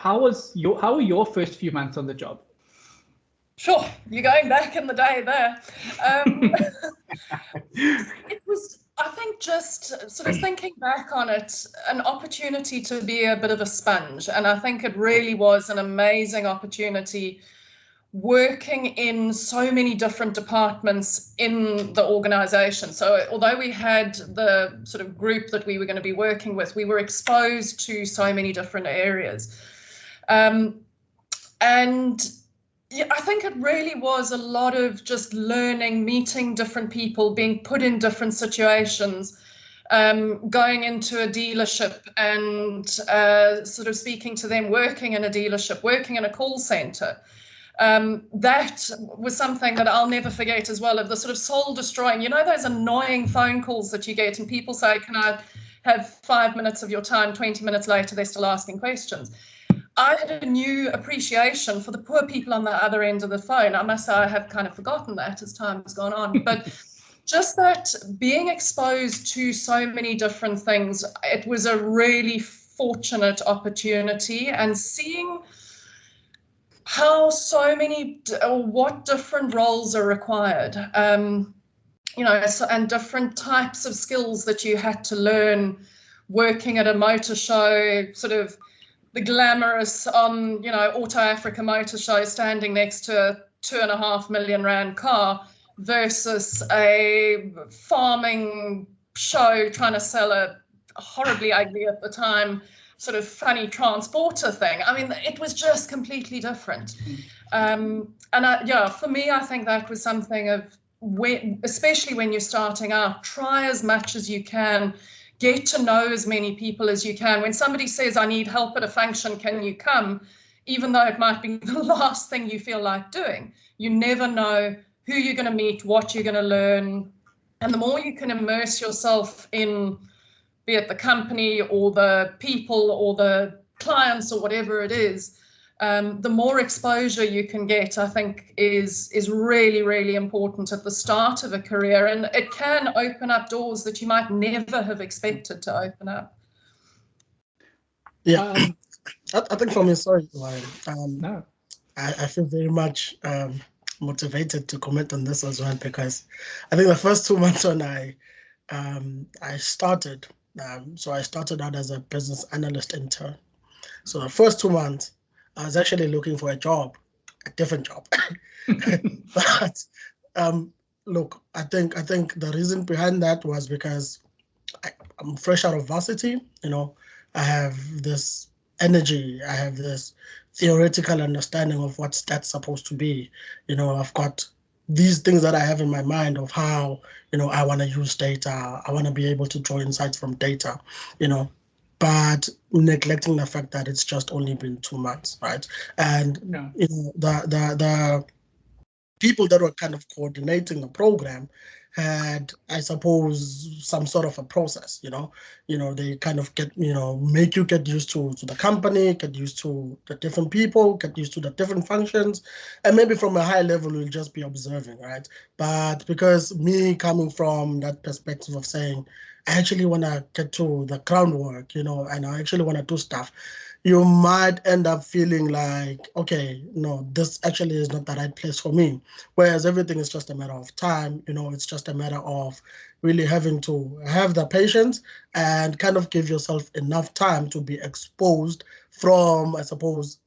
how were your first few months on the job? Sure, you're going back in the day there. It was, I think, just sort of thinking back on it, an opportunity to be a bit of a sponge. And I think it really was an amazing opportunity working in so many different departments in the organization. So although we had the sort of group that we were going to be working with, we were exposed to so many different areas. And yeah, I think it really was a lot of just learning, meeting different people, being put in different situations, going into a dealership and sort of speaking to them, working in a dealership, working in a call center. That was something that I'll never forget as well, of the sort of soul destroying, you know, those annoying phone calls that you get and people say, can I have 5 minutes of your time? 20 minutes later, they're still asking questions. I had a new appreciation for the poor people on the other end of the phone. I must say I have kind of forgotten that as time has gone on, but just that being exposed to so many different things, it was a really fortunate opportunity, and seeing how so many, or what different roles are required, you know, and different types of skills that you had to learn working at a motor show, sort of the glamorous you know, Auto Africa Motor Show, standing next to a R2.5 million car versus a farming show trying to sell a horribly ugly at the time sort of funny transporter thing. I mean, it was just completely different. Yeah, for me, I think that was something of, especially when you're starting out, try as much as you can, get to know as many people as you can. When somebody says, I need help at a function, can you come? Even though it might be the last thing you feel like doing, you never know who you're going to meet, what you're going to learn. And the more you can immerse yourself in, be it the company or the people or the clients or whatever it is, the more exposure you can get, I think, is really, really important at the start of a career. And it can open up doors that you might never have expected to open up. Yeah, I think for me, sorry, No. I feel very much motivated to comment on this as well, because I think the first 2 months when I started, so I started out as a business analyst intern. So the first 2 months, I was actually looking for a job, a different job. But look, I think the reason behind that was because I'm fresh out of varsity. You know, I have this energy, I have this theoretical understanding of what that's supposed to be. You know, I've got these things that I have in my mind of how, you know, I want to use data. I want to be able to draw insights from data, you know, but neglecting the fact that it's just only been 2 months, right? And you know, the people that were kind of coordinating the program had, I suppose, some sort of a process, you know, they kind of get, you know, make you get used to the company, get used to the different people, get used to the different functions, and maybe from a high level, you'll just be observing, right? But because me coming from that perspective of saying, I actually want to get to the groundwork, you know, and I actually want to do stuff, you might end up feeling like, okay, no, this actually is not the right place for me. Whereas everything is just a matter of time, you know, it's just a matter of really having to have the patience and kind of give yourself enough time to be exposed from, I suppose,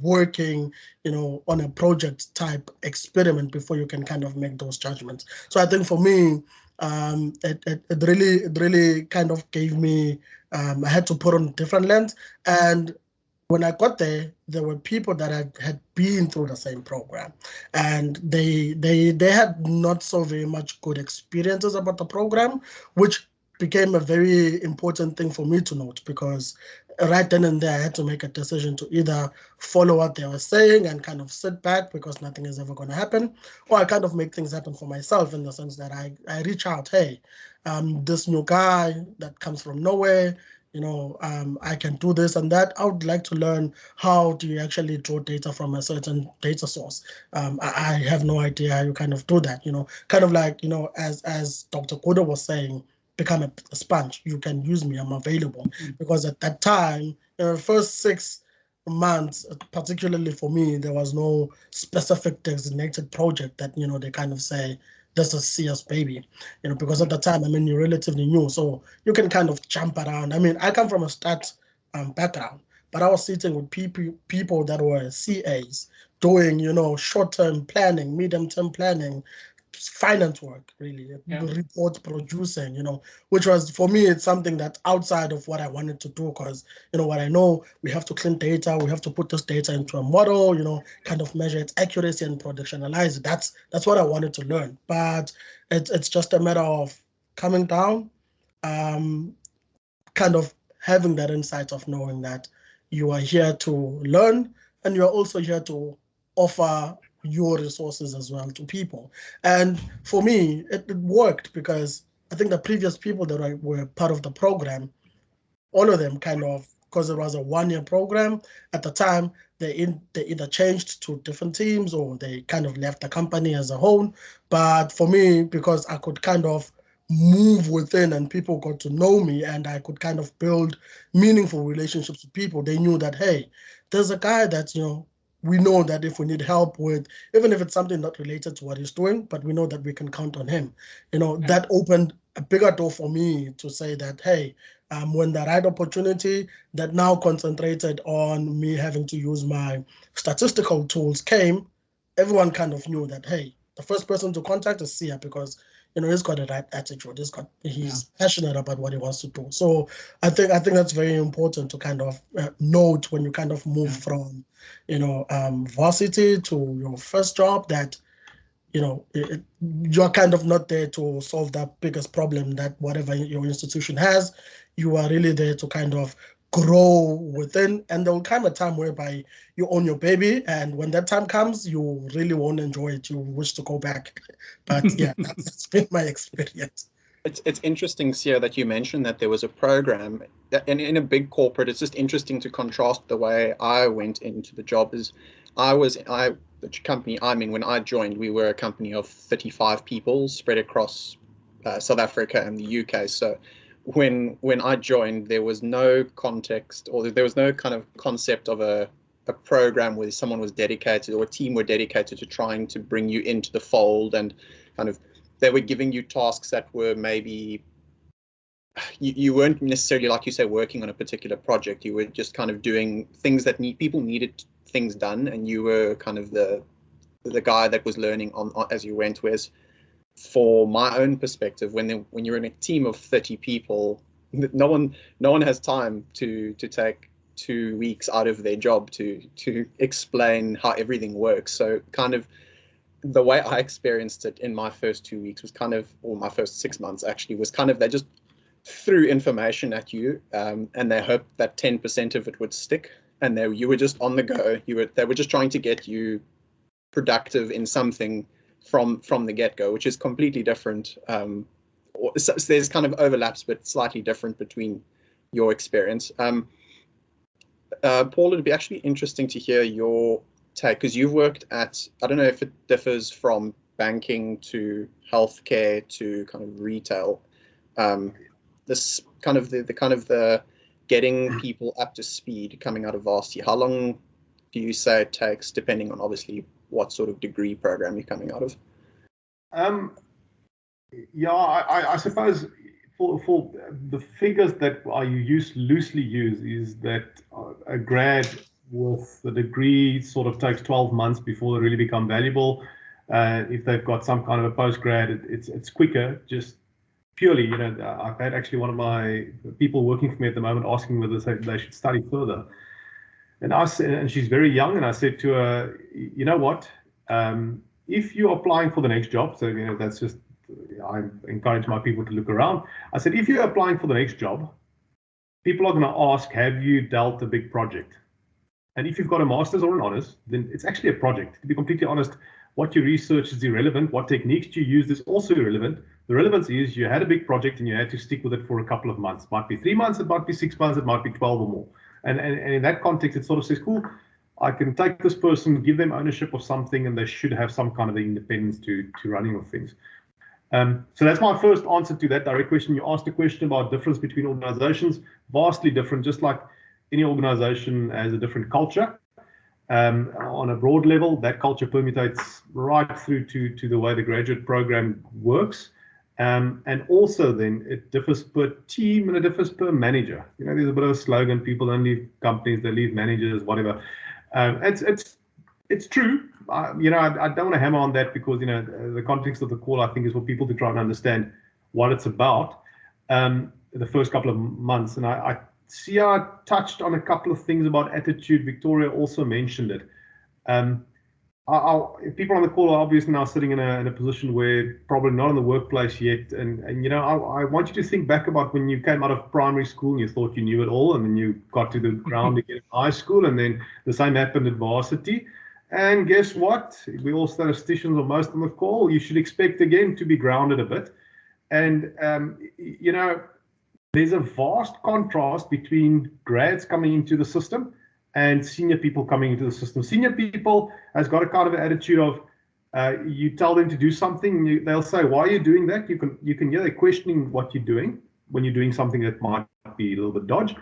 working, you know, on a project type experiment before you can kind of make those judgments. So I think for me, it really kind of gave me, I had to put on a different lens. And when I got there, there were people that had been through the same program, and they had not so very much good experiences about the program, which became a very important thing for me to note, because right then and there I had to make a decision to either follow what they were saying and kind of sit back because nothing is ever going to happen, or I kind of make things happen for myself, in the sense that I reach out, hey, this new guy that comes from nowhere, you know, I can do this and that. I would like to learn, how do you actually draw data from a certain data source? I have no idea how you kind of do that, you know, kind of like, you know, as Dr. Kudo was saying, become a sponge. You can use me, I'm available. Because at that time, the first 6 months, particularly for me, there was no specific designated project that, you know, they kind of say, this is CS baby, you know, because at the time, I mean, you're relatively new, so you can kind of jump around. I mean, I come from a stats background, but I was sitting with people that were CAs doing, you know, short-term planning, medium-term planning, finance work, really, report producing, you know, which was, for me, it's something that's outside of what I wanted to do, because, you know, what I know, we have to clean data, we have to put this data into a model, you know, kind of measure its accuracy and productionalize it. That's what I wanted to learn. But it's just a matter of coming down, kind of having that insight of knowing that you are here to learn, and you're also here to offer your resources as well to people. And for me, it worked, because I think the previous people that were part of the program, all of them kind of, because it was a one-year program at the time, they either changed to different teams or they kind of left the company as a whole. But for me, because I could kind of move within and people got to know me, and I could kind of build meaningful relationships with people, they knew that, hey, there's a guy that, you know, we know that if we need help with, even if it's something not related to what he's doing, but we know that we can count on him. You know, that opened a bigger door for me to say that, hey, when the right opportunity that now concentrated on me having to use my statistical tools came, everyone kind of knew that, hey, the first person to contact is Sia, because, you know, he's got the right attitude. He's passionate about what he wants to do. So I think that's very important to kind of note when you kind of move from, you know, varsity to your first job, that, you know, you're kind of not there to solve that biggest problem that whatever your institution has. You are really there to kind of grow within, and there will come a time whereby you own your baby, and when that time comes, you really won't enjoy it. You wish to go back. But yeah, that's been my experience. It's interesting, Sia, that you mentioned that there was a program, and in a big corporate, it's just interesting to contrast the way I went into the job. The company I'm in, when I joined, we were a company of 35 people spread across South Africa and the UK. So when I joined, there was no context, or there was no kind of concept of a program where someone was dedicated, or a team were dedicated to trying to bring you into the fold, and kind of they were giving you tasks that were maybe you weren't necessarily, like you say, working on a particular project. You were just kind of doing things that people needed things done, and you were kind of the guy that was learning on as you went. Whereas for my own perspective, when you're in a team of 30 people, no one has time to take 2 weeks out of their job to explain how everything works. So kind of the way I experienced it in my first 2 weeks was kind of, or my first 6 months actually, was kind of, they just threw information at you, and they hoped that 10% of it would stick, and you were just on the go. They were just trying to get you productive in something from the get-go, which is completely different. So there's kind of overlaps, but slightly different between your experience. Paul, it'd be actually interesting to hear your take, because you've worked at, I don't know if it differs from banking to healthcare to kind of retail. This kind of the getting people up to speed coming out of varsity. How long do you say it takes, depending on obviously what sort of degree program you're coming out of? Yeah, I suppose for the figures that I loosely use is that a grad with the degree sort of takes 12 months before they really become valuable. If they've got some kind of a postgrad, it's quicker. Just purely, you know, I've had actually one of my people working for me at the moment asking whether they should study further. And she's very young, and I said to her, you know what, if you're applying for the next job, so, you know, that's just, I encourage my people to look around. I said, if you're applying for the next job, people are going to ask, have you dealt a big project? And if you've got a master's or an honors, then it's actually a project. To be completely honest, what you research is irrelevant. What techniques you used is also irrelevant. The relevance is you had a big project and you had to stick with it for a couple of months. It might be 3 months, it might be 6 months, it might be 12 or more. And in that context, it sort of says, cool, I can take this person, give them ownership of something, and they should have some kind of independence to running of things. So that's my first answer to that direct question. You asked a question about difference between organizations, vastly different. Just like any organization has a different culture. On a broad level, that culture permutates right through to the way the graduate program works. And also then it differs per team and it differs per manager. You know, there's a bit of a slogan, people don't leave companies, they leave managers, whatever. It's true. You know, I don't want to hammer on that because, you know, the context of the call, I think, is for people to try and understand what it's about the first couple of months. And I see I touched on a couple of things about attitude. Victoria also mentioned it. People on the call are obviously now sitting in a position where probably not in the workplace yet. And you know, I want you to think back about when you came out of primary school and you thought you knew it all, and then you got to the ground again in high school, and then the same happened at varsity. And guess what? We all statisticians, or most on the call, you should expect again to be grounded a bit. And you know, there's a vast contrast between grads coming into the system and senior people coming into the system. Senior people has got a kind of attitude of, you tell them to do something, they'll say, why are you doing that? You can hear they're questioning what you're doing when you're doing something that might be a little bit dodge.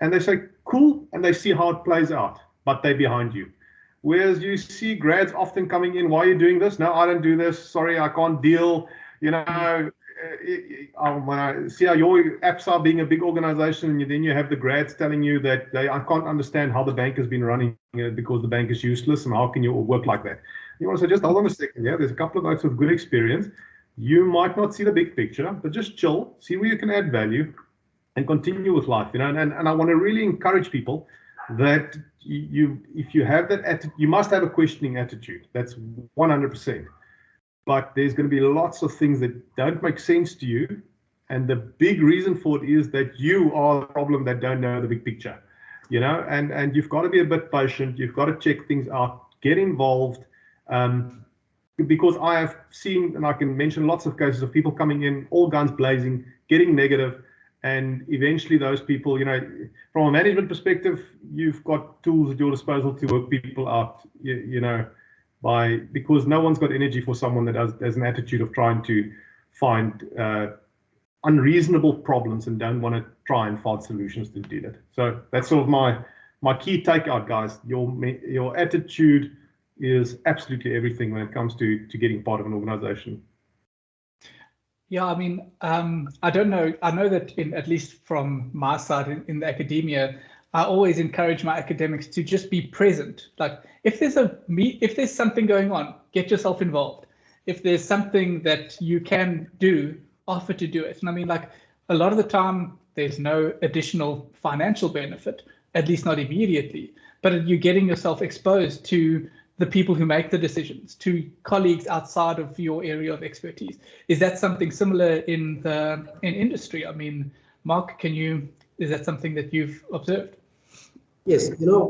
And they say, cool, and they see how it plays out, but they're behind you. Whereas you see grads often coming in, why are you doing this? No, I don't do this. Sorry, I can't deal. You know, when I see how your apps are being a big organization, and then you have the grads telling you that I can't understand how the bank has been running because the bank is useless, and how can you work like that? You want to say, just hold on a second. Yeah, there's a couple of notes of good experience. You might not see the big picture, but just chill, see where you can add value, and continue with life. You know, and I want to really encourage people that if you have that attitude, you must have a questioning attitude. That's 100%. But there's going to be lots of things that don't make sense to you. And the big reason for it is that you are the problem that don't know the big picture, you know, and you've got to be a bit patient. You've got to check things out, get involved, because I have seen, and I can mention lots of cases of people coming in, all guns blazing, getting negative. And eventually those people, you know, from a management perspective, you've got tools at your disposal to work people out, you know, because no one's got energy for someone that has an attitude of trying to find unreasonable problems and don't want to try and find solutions to deal it. So that's sort of my key takeout, guys. Your attitude is absolutely everything when it comes to getting part of an organization. Yeah, I mean, I don't know. I know that at least from my side in the academia, I always encourage my academics to just be present. Like if there's something going on, get yourself involved. If there's something that you can do, offer to do it. And I mean, like a lot of the time, there's no additional financial benefit, at least not immediately, but you're getting yourself exposed to the people who make the decisions, to colleagues outside of your area of expertise. Is that something similar in industry? I mean, Mark, is that something that you've observed? Yes, you know,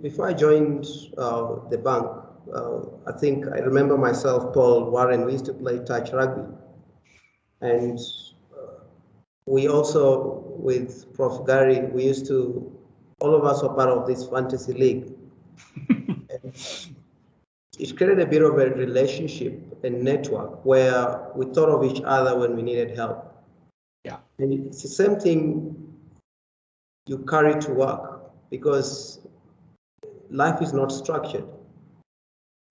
before I joined the bank, I think I remember myself, Paul, Warren, we used to play touch rugby. And we also, with Prof. Gary, all of us were part of this fantasy league. It created a bit of a relationship and network where we thought of each other when we needed help. Yeah. And it's the same thing you carry to work, because life is not structured.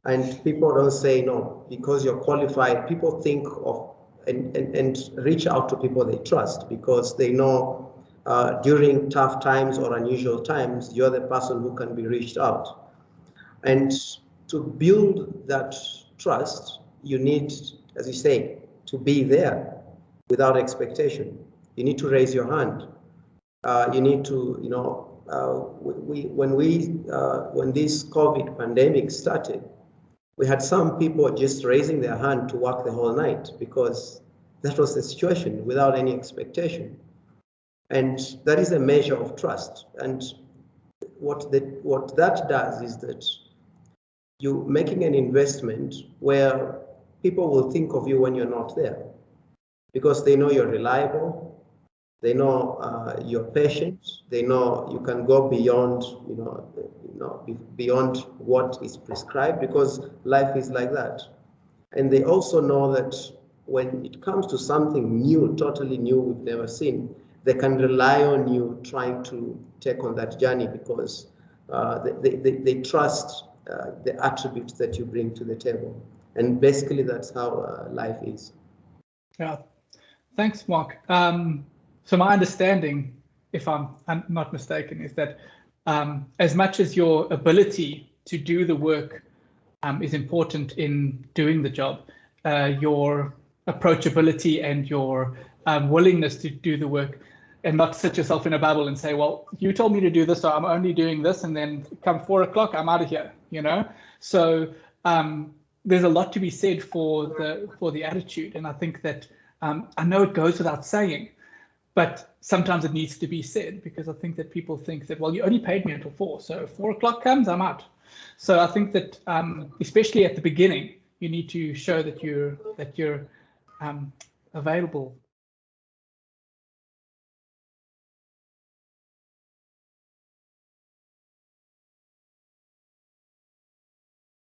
And people don't say no, because you're qualified. People think of and reach out to people they trust, because they know during tough times or unusual times, you're the person who can be reached out. And to build that trust, you need, as you say, to be there without expectation. You need to raise your hand. You need to, you know, when this COVID pandemic started, we had some people just raising their hand to work the whole night because that was the situation, without any expectation. And that is a measure of trust. And what that does is that you're making an investment where people will think of you when you're not there, because they know you're reliable, they know you're patient, they know you can go beyond, beyond what is prescribed, because life is like that. And they also know that when it comes to something new, totally new, we've never seen, they can rely on you trying to take on that journey because they trust the attributes that you bring to the table. And basically, that's how life is. Yeah, thanks, Mark. So my understanding, if I'm not mistaken, is that as much as your ability to do the work is important in doing the job, your approachability and your willingness to do the work and not sit yourself in a bubble and say, well, you told me to do this, so I'm only doing this, and then come 4 o'clock, I'm out of here, you know? So there's a lot to be said for the attitude. And I think that I know it goes without saying, but sometimes it needs to be said, because I think that people think that, well, you only paid me until 4, so 4 o'clock comes, I'm out. So I think that especially at the beginning, you need to show that you're available